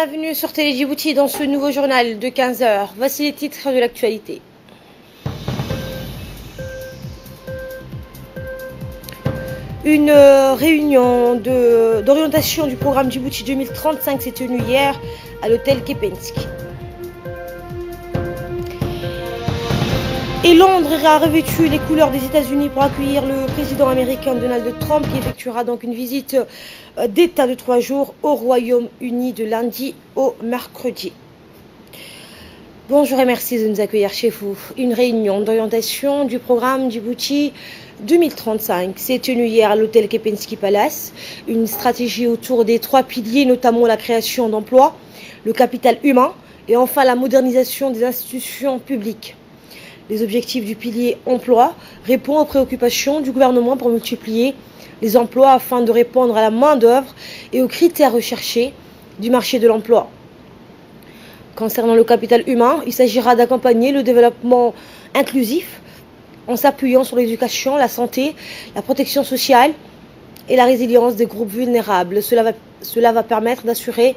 Bienvenue sur Télé Djibouti dans ce nouveau journal de 15 heures. Voici les titres de l'actualité. Une réunion d'orientation du programme Djibouti 2035 s'est tenue hier à l'hôtel Kempinski. Et Londres a revêtu les couleurs des États-Unis pour accueillir le président américain Donald Trump, qui effectuera donc une visite d'État de 3 jours au Royaume-Uni de lundi au mercredi. Bonjour et merci de nous accueillir chez vous. Une réunion d'orientation du programme Djibouti 2035 s'est tenue hier à l'hôtel Kempinski Palace. Une stratégie autour des 3 piliers, notamment la création d'emplois, le capital humain et enfin la modernisation des institutions publiques. Les objectifs du pilier emploi répondent aux préoccupations du gouvernement pour multiplier les emplois afin de répondre à la main-d'œuvre et aux critères recherchés du marché de l'emploi. Concernant le capital humain, il s'agira d'accompagner le développement inclusif en s'appuyant sur l'éducation, la santé, la protection sociale et la résilience des groupes vulnérables. Cela va permettre d'assurer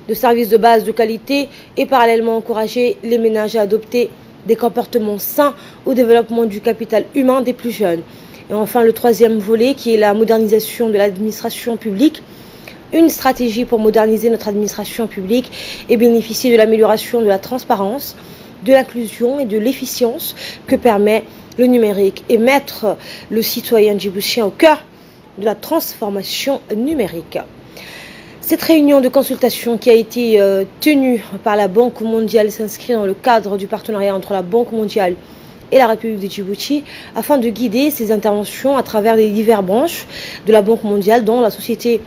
de services de base de qualité et parallèlement encourager les ménages à adopter des comportements sains au développement du capital humain des plus jeunes. Et enfin, le troisième volet qui est la modernisation de l'administration publique. Une stratégie pour moderniser notre administration publique et bénéficier de l'amélioration de la transparence, de l'inclusion et de l'efficience que permet le numérique et mettre le citoyen djiboutien au cœur de la transformation numérique. Cette réunion de consultation qui a été tenue par la Banque mondiale s'inscrit dans le cadre du partenariat entre la Banque mondiale et la République de Djibouti afin de guider ces interventions à travers les diverses branches de la Banque mondiale, dont la Société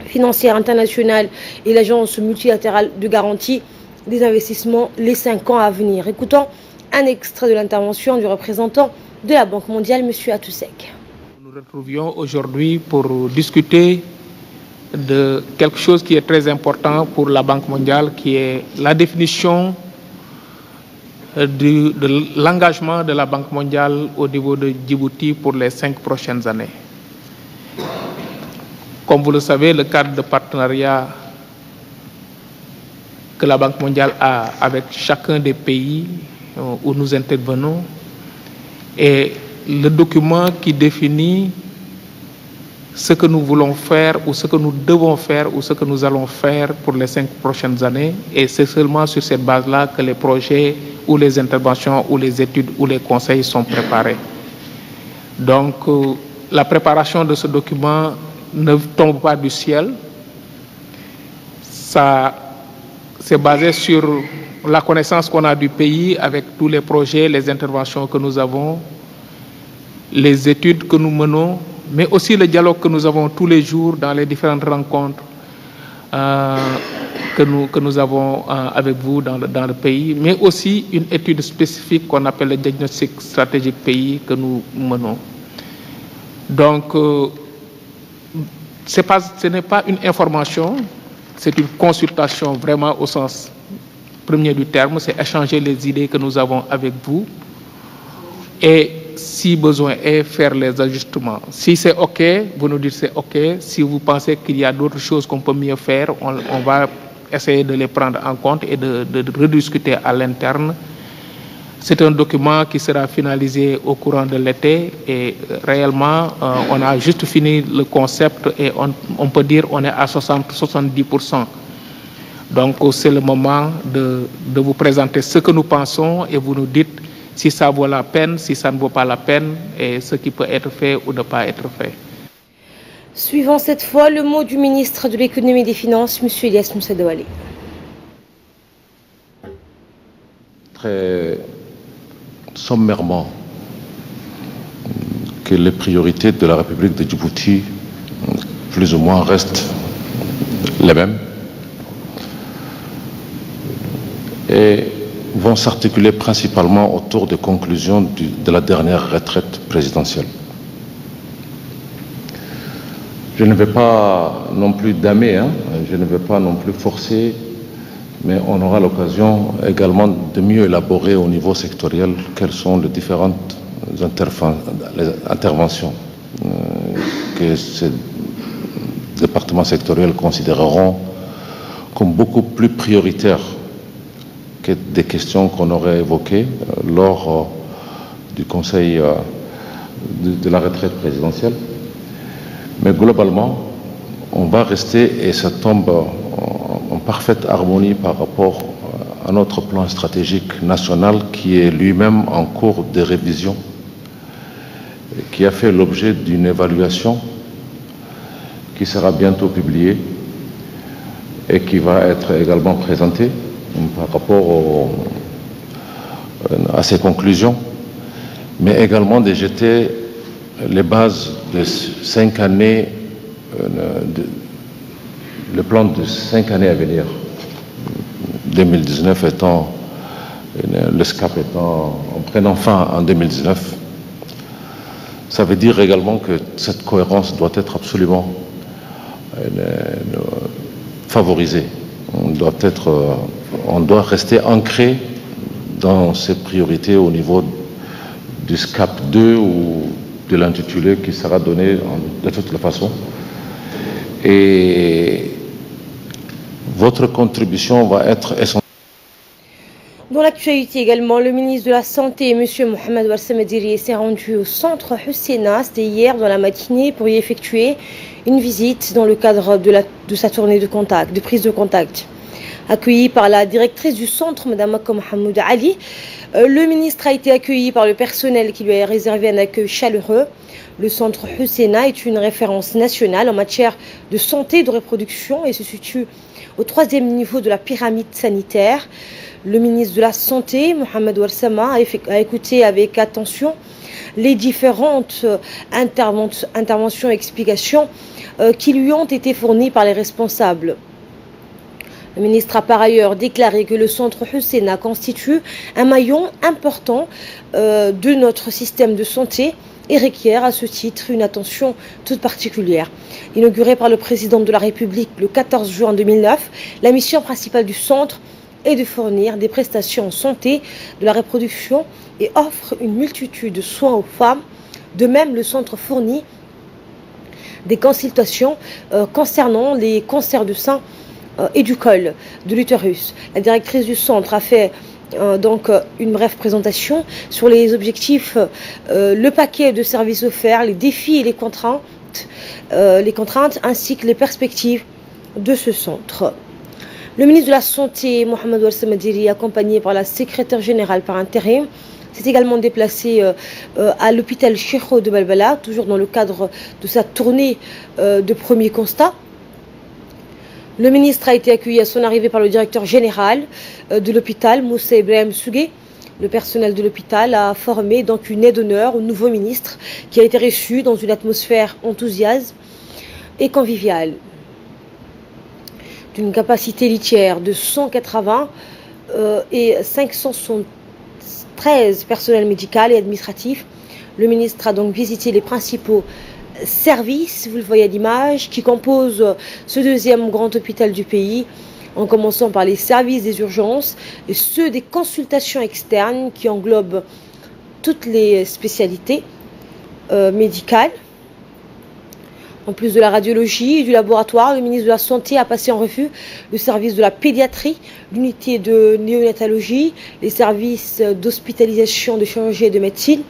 financière internationale et l'Agence multilatérale de garantie des investissements les 5 ans à venir. Écoutons un extrait de l'intervention du représentant de la Banque mondiale, M. Atousek. Nous nous retrouvions aujourd'hui pour discuter de quelque chose qui est très important pour la Banque mondiale, qui est la définition de l'engagement de la Banque mondiale au niveau de Djibouti pour les 5 prochaines années. Comme vous le savez, le cadre de partenariat que la Banque mondiale a avec chacun des pays où nous intervenons est le document qui définit ce que nous voulons faire ou ce que nous devons faire ou ce que nous allons faire pour les 5 prochaines années. Et c'est seulement sur cette base-là que les projets ou les interventions ou les études ou les conseils sont préparés. Donc, la préparation de ce document ne tombe pas du ciel. Ça, c'est basé sur la connaissance qu'on a du pays avec tous les projets, les interventions que nous avons, les études que nous menons, mais aussi le dialogue que nous avons tous les jours dans les différentes rencontres que nous avons avec vous dans le pays, mais aussi une étude spécifique qu'on appelle le diagnostic stratégique pays que nous menons. Donc, ce n'est pas une information, c'est une consultation vraiment au sens premier du terme, c'est échanger les idées que nous avons avec vous et si besoin est, faire les ajustements. Si c'est OK, vous nous dites c'est OK. Si vous pensez qu'il y a d'autres choses qu'on peut mieux faire, on va essayer de les prendre en compte et de rediscuter à l'interne. C'est un document qui sera finalisé au courant de l'été et réellement, on a juste fini le concept et on peut dire on est à 60-70%. Donc, c'est le moment de vous présenter ce que nous pensons et vous nous dites si ça vaut la peine, si ça ne vaut pas la peine et ce qui peut être fait ou ne pas être fait. Suivant cette fois le mot du ministre de l'économie et des finances, M. Elias Moussa Douali. Très sommairement que les priorités de la République de Djibouti, plus ou moins, restent les mêmes et vont s'articuler principalement autour des conclusions de la dernière retraite présidentielle. Je ne vais pas non plus damer, je ne vais pas non plus forcer, mais on aura l'occasion également de mieux élaborer au niveau sectoriel quelles sont les différentes interventions que ces départements sectoriels considéreront comme beaucoup plus prioritaires que des questions qu'on aurait évoquées lors du Conseil de la retraite présidentielle. Mais globalement, on va rester, et ça tombe en parfaite harmonie par rapport à notre plan stratégique national qui est lui-même en cours de révision, qui a fait l'objet d'une évaluation qui sera bientôt publiée et qui va être également présentée par rapport à ses conclusions, mais également de jeter les bases de 5 années, le plan de 5 années à venir, 2019 étant, le SCAP étant, en prenant fin en 2019. Ça veut dire également que cette cohérence doit être absolument favorisée. On doit rester ancré dans ces priorités au niveau du SCAP 2 ou de l'intitulé qui sera donné de toutes les façons. Et votre contribution va être essentielle. Dans l'actualité également, le ministre de la Santé, M. Mohamed Warsamadiri, s'est rendu au centre Husseina, c'était hier dans la matinée, pour y effectuer une visite dans le cadre de sa tournée de prise de contact. Accueilli par la directrice du centre, Mme Makka Mohamed Ali, le ministre a été accueilli par le personnel qui lui a réservé un accueil chaleureux. Le centre Husseina est une référence nationale en matière de santé et de reproduction et se situe au 3e niveau de la pyramide sanitaire. Le ministre de la Santé, Mohamed Warsama, a écouté avec attention les différentes interventions et explications qui lui ont été fournies par les responsables. Le ministre a par ailleurs déclaré que le centre Husseina constitue un maillon important de notre système de santé et requiert à ce titre une attention toute particulière. Inauguré par le président de la République le 14 juin 2009, la mission principale du centre est de fournir des prestations en santé, de la reproduction et offre une multitude de soins aux femmes. De même, le centre fournit des consultations concernant les cancers du sein et du col de l'utérus. La directrice du centre a fait donc une brève présentation sur les objectifs, le paquet de services offerts, les défis et les contraintes ainsi que les perspectives de ce centre. Le ministre de la Santé, Mohamed Warsamadiri, accompagné par la secrétaire générale par intérim, s'est également déplacé à l'hôpital Cheikho de Balbala, toujours dans le cadre de sa tournée de premier constat. Le ministre a été accueilli à son arrivée par le directeur général de l'hôpital, Moussa Ibrahim Sougé. Le personnel de l'hôpital a formé donc une aide d'honneur au nouveau ministre qui a été reçu dans une atmosphère enthousiaste et conviviale. D'une capacité litière de 180 et 573 personnels médicaux et administratifs, le ministre a donc visité les principaux services, vous le voyez à l'image, qui composent ce deuxième grand hôpital du pays, en commençant par les services des urgences et ceux des consultations externes qui englobent toutes les spécialités médicales. En plus de la radiologie et du laboratoire, le ministre de la Santé a passé en revue le service de la pédiatrie, l'unité de néonatologie, les services d'hospitalisation, de chirurgie et de médecine,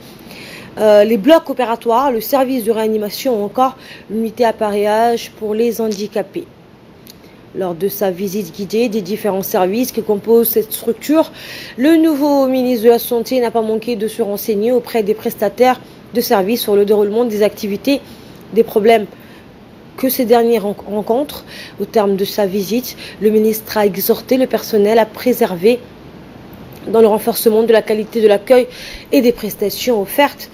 les blocs opératoires, le service de réanimation ou encore l'unité appareillage pour les handicapés. Lors de sa visite guidée des différents services qui composent cette structure, le nouveau ministre de la Santé n'a pas manqué de se renseigner auprès des prestataires de services sur le déroulement des activités, des problèmes que ces derniers rencontrent. Au terme de sa visite, le ministre a exhorté le personnel à préserver dans le renforcement de la qualité de l'accueil et des prestations offertes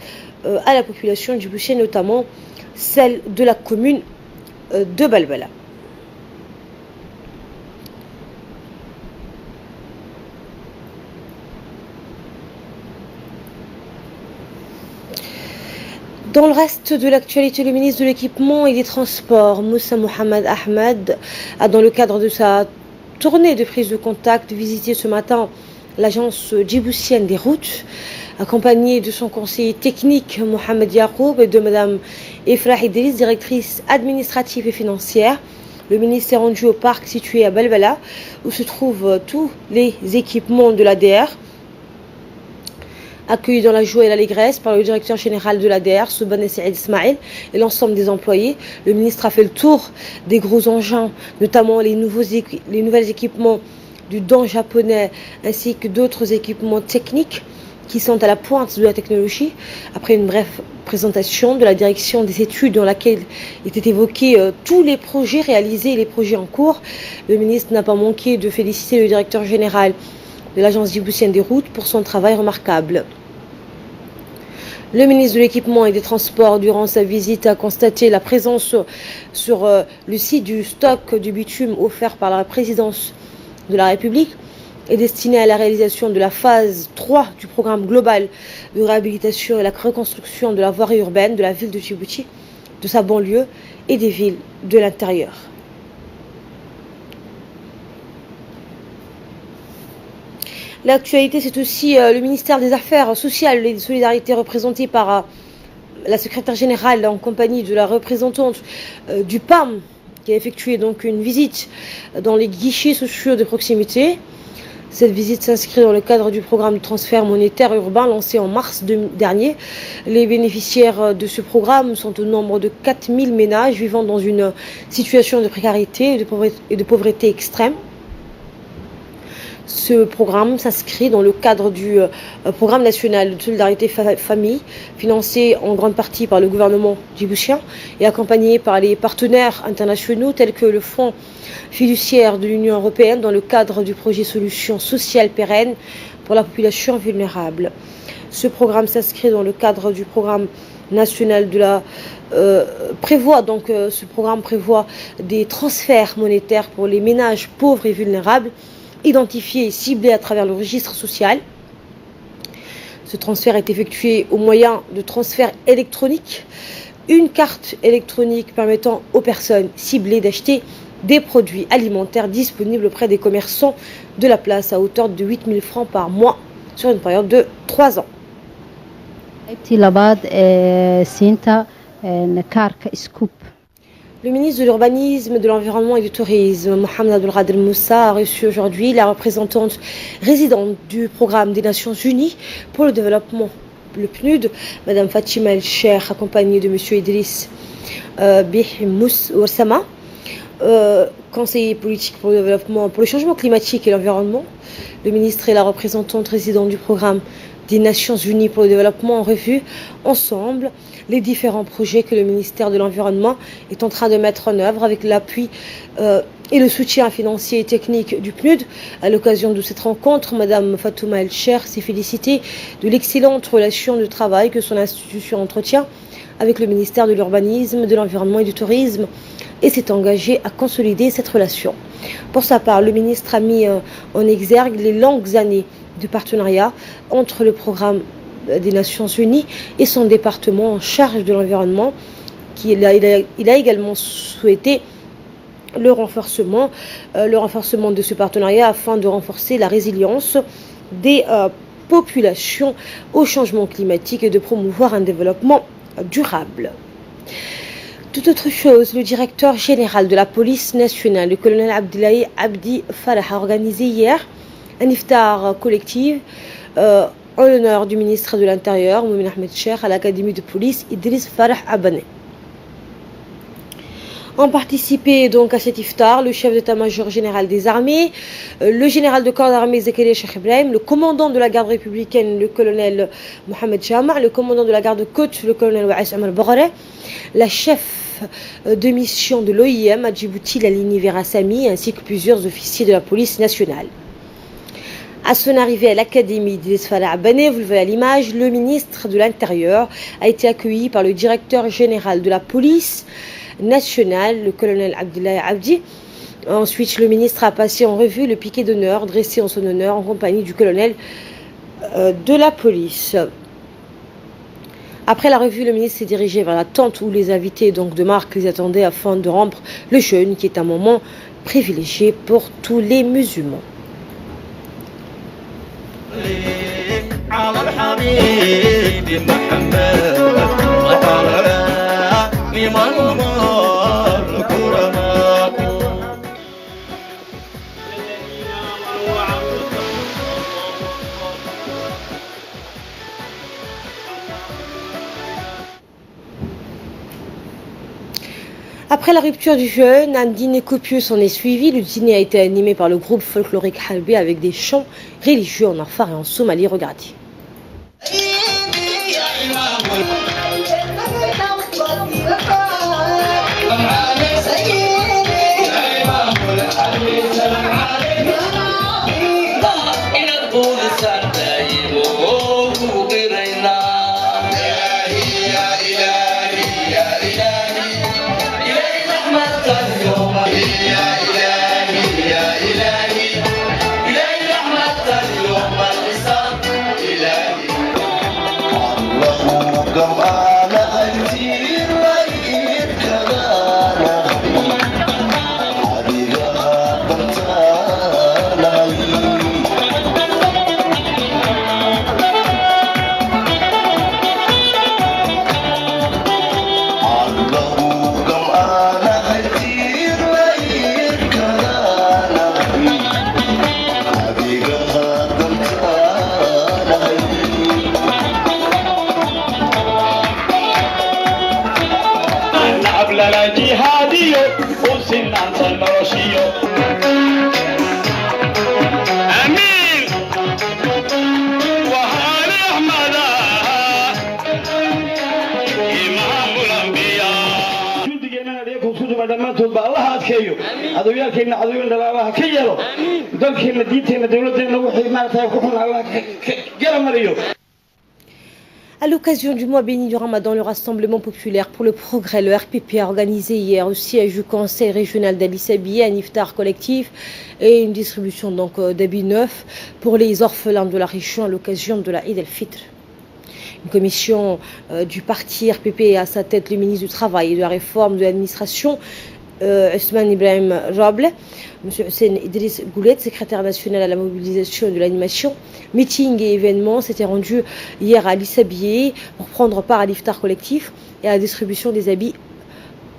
à la population du Boucher, notamment celle de la commune de Balbala. Dans le reste de l'actualité, le ministre de l'Équipement et des Transports, Moussa Mohamed Ahmed, a dans le cadre de sa tournée de prise de contact visité ce matin l'agence djiboutienne des routes, accompagné de son conseiller technique Mohamed Yacoub et de Mme Efra Idriss, directrice administrative et financière. Le ministre est rendu au parc situé à Balbala, où se trouvent tous les équipements de l'ADR, accueilli dans la joie et l'allégresse par le directeur général de l'ADR, Souban Saïd Ismail, et l'ensemble des employés. Le ministre a fait le tour des gros engins, notamment les nouvelles équipements du don japonais, ainsi que d'autres équipements techniques qui sont à la pointe de la technologie. Après une brève présentation de la direction des études dans laquelle étaient évoqués tous les projets réalisés et les projets en cours, le ministre n'a pas manqué de féliciter le directeur général de l'Agence djiboutienne des routes pour son travail remarquable. Le ministre de l'Équipement et des Transports, durant sa visite, a constaté la présence sur le site du stock du bitume offert par la présidence de la République est destiné à la réalisation de la phase 3 du programme global de réhabilitation et la reconstruction de la voirie urbaine de la ville de Djibouti, de sa banlieue et des villes de l'intérieur. L'actualité, c'est aussi le ministère des Affaires sociales et des solidarités représenté par la secrétaire générale en compagnie de la représentante du PAM qui a effectué donc une visite dans les guichets sociaux de proximité. Cette visite s'inscrit dans le cadre du programme de transfert monétaire urbain lancé en mars dernier. Les bénéficiaires de ce programme sont au nombre de 4000 ménages vivant dans une situation de précarité et de pauvreté extrême. Ce programme s'inscrit dans le cadre du programme national de solidarité famille, financé en grande partie par le gouvernement djiboutien et accompagné par les partenaires internationaux tels que le Fonds fiduciaire de l'Union européenne dans le cadre du projet Solutions sociales pérennes pour la population vulnérable. Ce programme s'inscrit dans le cadre du programme national de la ce programme prévoit des transferts monétaires pour les ménages pauvres et vulnérables identifiés et ciblés à travers le registre social. Ce transfert est effectué au moyen de transferts électroniques, une carte électronique permettant aux personnes ciblées d'acheter des produits alimentaires disponibles auprès des commerçants de la place à hauteur de 8 000 francs par mois sur une période de 3 ans. Le ministre de l'Urbanisme, de l'Environnement et du Tourisme, Mohamed Abdelkader Moussa, a reçu aujourd'hui la représentante résidente du programme des Nations Unies pour le développement, le PNUD, Mme Fatima El Cheikh, accompagnée de M. Idriss Bihmous Ouassama, conseiller politique pour le développement, pour le changement climatique et l'environnement. Le ministre et la représentante résidente du programme des Nations Unies pour le développement ont revu ensemble les différents projets que le ministère de l'Environnement est en train de mettre en œuvre avec l'appui et le soutien financier et technique du PNUD. À l'occasion de cette rencontre, Mme Fatouma El Cheikh s'est félicitée de l'excellente relation de travail que son institution entretient avec le ministère de l'Urbanisme, de l'Environnement et du Tourisme et s'est engagée à consolider cette relation. Pour sa part, le ministre a mis en exergue les longues années de partenariat entre le programme des Nations Unies et son département en charge de l'environnement. Il a également souhaité le renforcement de ce partenariat afin de renforcer la résilience des populations au changement climatique et de promouvoir un développement durable. Tout autre chose, le directeur général de la police nationale, le colonel Abdillahi Abdi Farah, a organisé hier un iftar collectif en l'honneur du ministre de l'Intérieur, Moumin Ahmed Cheikh, à l'Académie de police Idriss Farah Abane. Ont participé donc à cet iftar le chef d'état-major général des armées, le général de corps d'armée Zakaria Cheikh Ibrahim, le commandant de la garde républicaine, le colonel Mohamed Jama, le commandant de la garde-côte, le colonel Waïs Omar Boghare, la chef de mission de l'OIM à Djibouti, la ligne Verasami, ainsi que plusieurs officiers de la police nationale. À son arrivée à l'académie d'Idriss Farah Abane, vous le voyez à l'image, le ministre de l'Intérieur a été accueilli par le directeur général de la police nationale, le colonel Abdillahi Abdi. Ensuite, le ministre a passé en revue le piquet d'honneur dressé en son honneur en compagnie du colonel de la police. Après la revue, le ministre s'est dirigé vers la tente où les invités donc de marque les attendaient afin de rompre le jeûne, qui est un moment privilégié pour tous les musulmans. على الحبيب محمد وطلع لمن مر كرما Après la rupture du jeûne, un dîner copieux s'en est suivi. Le dîner a été animé par le groupe folklorique Halbi avec des chants religieux en Afar et en Somalie. Regardez. À l'occasion du mois béni du Ramadan, le Rassemblement populaire pour le progrès, le RPP, a organisé hier au siège du Conseil régional d'Ali Sabieh un iftar collectif et une distribution d'habits neufs pour les orphelins de la région à l'occasion de la Eid el-Fitr. Une commission du parti RPP et à sa tête le ministre du Travail et de la Réforme de l'administration, Ousmane Ibrahim Rable, M. Hussein Idriss Goulet, secrétaire national à la mobilisation et de l'animation. Meeting et événements s'étaient rendus hier à Ali Sabieh pour prendre part à l'iftar collectif et à la distribution des habits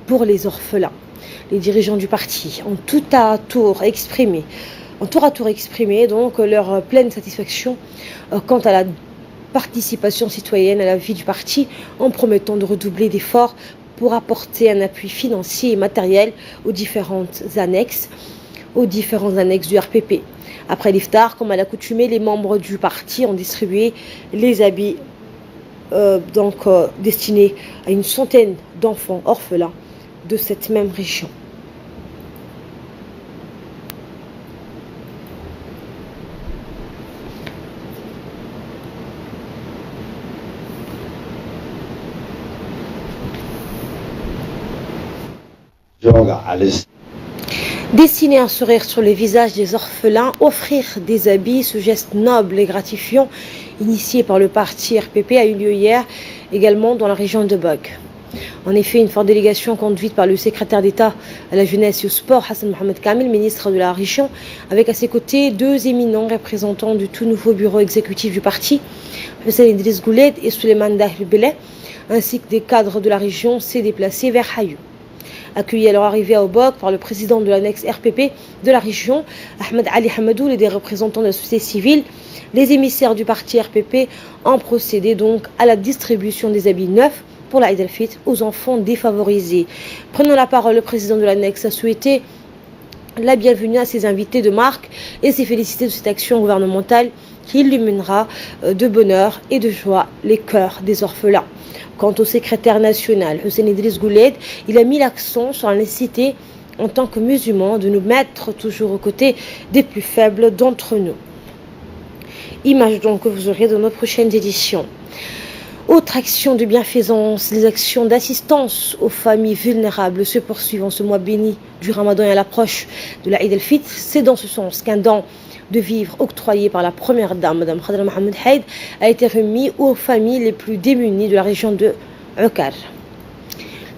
pour les orphelins. Les dirigeants du parti ont tour à tour exprimé donc leur pleine satisfaction quant à la participation citoyenne à la vie du parti en promettant de redoubler d'efforts pour apporter un appui financier et matériel aux différentes annexes du RPP. Après l'iftar, comme à l'accoutumée, les membres du parti ont distribué les habits destinés à une centaine d'enfants orphelins de cette même région. Dessiner un sourire sur les visages des orphelins, offrir des habits, ce geste noble et gratifiant initié par le parti RPP a eu lieu hier également dans la région de Bog. En effet, une forte délégation conduite par le secrétaire d'État à la jeunesse et au sport, Hassan Mohamed Kamel, ministre de la région, avec à ses côtés deux éminents représentants du tout nouveau bureau exécutif du parti, Hussein Idriss Goulet et Suleiman Dahil Beleh, ainsi que des cadres de la région, s'est déplacé vers Hayou. Accueillis à leur arrivée à Obok par le président de l'annexe RPP de la région, Ahmed Ali Hamadoul, et des représentants de la société civile, les émissaires du parti RPP ont procédé donc à la distribution des habits neufs pour la Eid el-Fitr aux enfants défavorisés. Prenant la parole, le président de l'annexe a souhaité la bienvenue à ses invités de marque et s'est félicité de cette action gouvernementale qui illuminera de bonheur et de joie les cœurs des orphelins. Quant au secrétaire national, Hussein Idriss Goulet, il a mis l'accent sur la nécessité, en tant que musulmans, de nous mettre toujours aux côtés des plus faibles d'entre nous. Image donc que vous aurez dans nos prochaines éditions. Autre action de bienfaisance, les actions d'assistance aux familles vulnérables se poursuivent en ce mois béni du Ramadan et à l'approche de la Eid el-Fitr. C'est dans ce sens qu'un don de vivres octroyé par la première dame, Mme Khadra Mohamed Haïd, a été remis aux familles les plus démunies de la région de Ukar.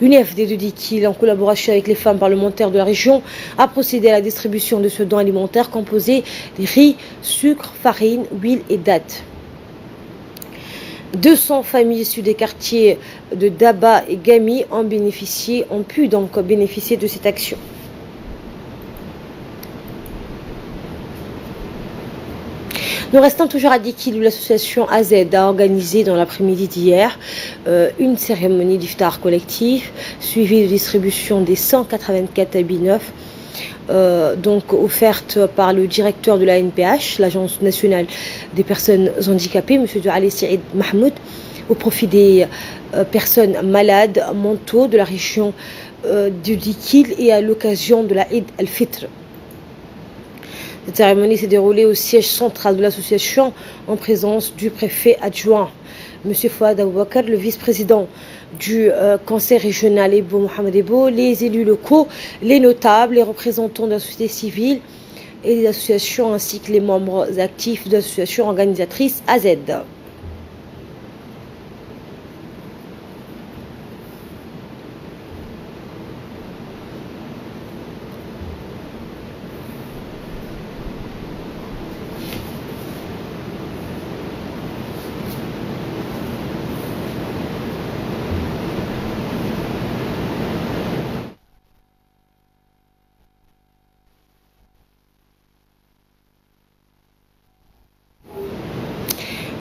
L'UNFD de Dikil, en collaboration avec les femmes parlementaires de la région, a procédé à la distribution de ce don alimentaire composé de riz, sucre, farine, huile et dattes. 200 familles issues des quartiers de Daba et Gami ont pu donc bénéficier de cette action. Nous restons toujours à Dikil où l'association AZ a organisé dans l'après-midi d'hier une cérémonie d'iftar collectif suivie de distribution des 184 habits neufs donc offerte par le directeur de la NPH, l'Agence nationale des personnes handicapées, M. Ali Saïd Mahmoud, au profit des personnes malades mentaux de la région de Dikil et à l'occasion de la Eid al-Fitr. Cette cérémonie s'est déroulée au siège central de l'association en présence du préfet adjoint, M. Fouad Aboubakar, le vice-président du conseil régional Ebo Mohamed Ebo, les élus locaux, les notables, les représentants de la société civile et des associations ainsi que les membres actifs de l'association organisatrice AZ.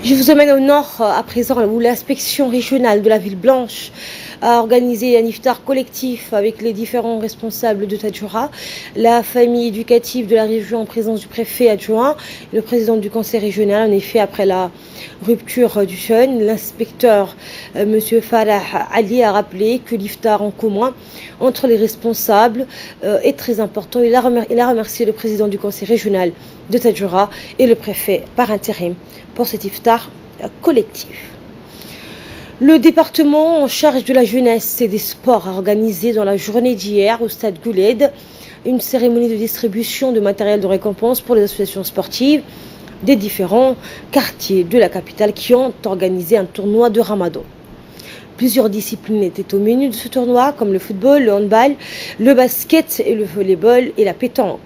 Je vous emmène au nord à présent où l'inspection régionale de la ville blanche a organisé un iftar collectif avec les différents responsables de Tadjoura, la famille éducative de la région en présence du préfet adjoint et le président du conseil régional. En effet, après la rupture du jeûne, l'inspecteur M. Farah Ali a rappelé que l'iftar en commun entre les responsables est très important. Il a remercié le président du conseil régional de Tadjoura et le préfet par intérim pour cet iftar collectif. Le département en charge de la jeunesse et des sports a organisé dans la journée d'hier au stade Gouled une cérémonie de distribution de matériel de récompense pour les associations sportives des différents quartiers de la capitale qui ont organisé un tournoi de Ramadan. Plusieurs disciplines étaient au menu de ce tournoi comme le football, le handball, le basket et le volleyball et la pétanque.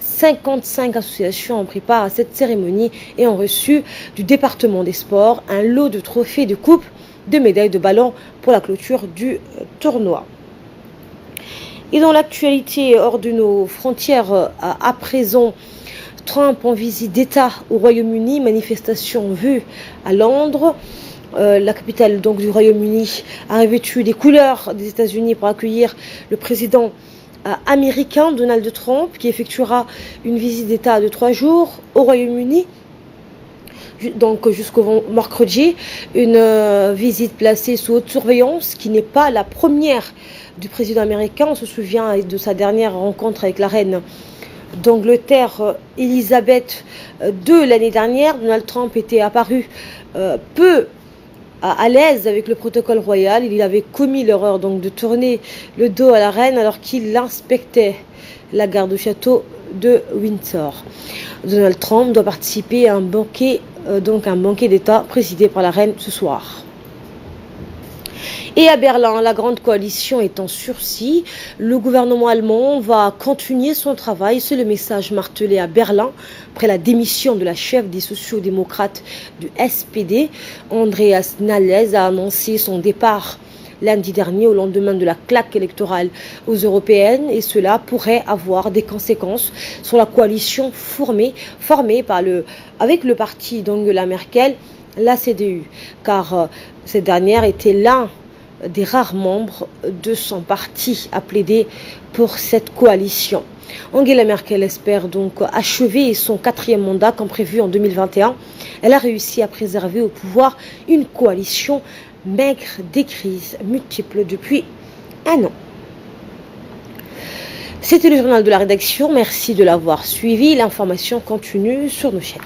55 associations ont pris part à cette cérémonie et ont reçu du département des sports un lot de trophées, de coupes, de médailles, de ballons pour la clôture du tournoi. Et dans l'actualité hors de nos frontières, à présent, Trump en visite d'État au Royaume-Uni, manifestation vue à Londres. La capitale donc du Royaume-Uni a revêtu des couleurs des États-Unis pour accueillir le président américain Donald Trump qui effectuera une visite d'État de 3 jours au Royaume-Uni. Donc jusqu'au mercredi, une visite placée sous haute surveillance qui n'est pas la première du président américain. On se souvient de sa dernière rencontre avec la reine d'Angleterre, Elisabeth II, l'année dernière. Donald Trump était apparu peu à l'aise avec le protocole royal. Il avait commis l'erreur donc de tourner le dos à la reine alors qu'il inspectait la garde au château de Windsor. Donald Trump doit participer à un banquet d'État présidé par la reine ce soir. Et à Berlin, la grande coalition est en sursis. Le gouvernement allemand va continuer son travail. C'est le message martelé à Berlin après la démission de la chef des sociaux-démocrates du SPD. Andreas Nahles a annoncé son départ lundi dernier au lendemain de la claque électorale aux européennes et cela pourrait avoir des conséquences sur la coalition formée avec le parti d'Angela Merkel, la CDU, car cette dernière était l'un des rares membres de son parti à plaider pour cette coalition. Angela Merkel espère donc achever son 4e mandat comme prévu en 2021. Elle a réussi à préserver au pouvoir une coalition maigre des crises multiples depuis un an. C'était le journal de la rédaction. Merci de l'avoir suivi. L'information continue sur nos chaînes.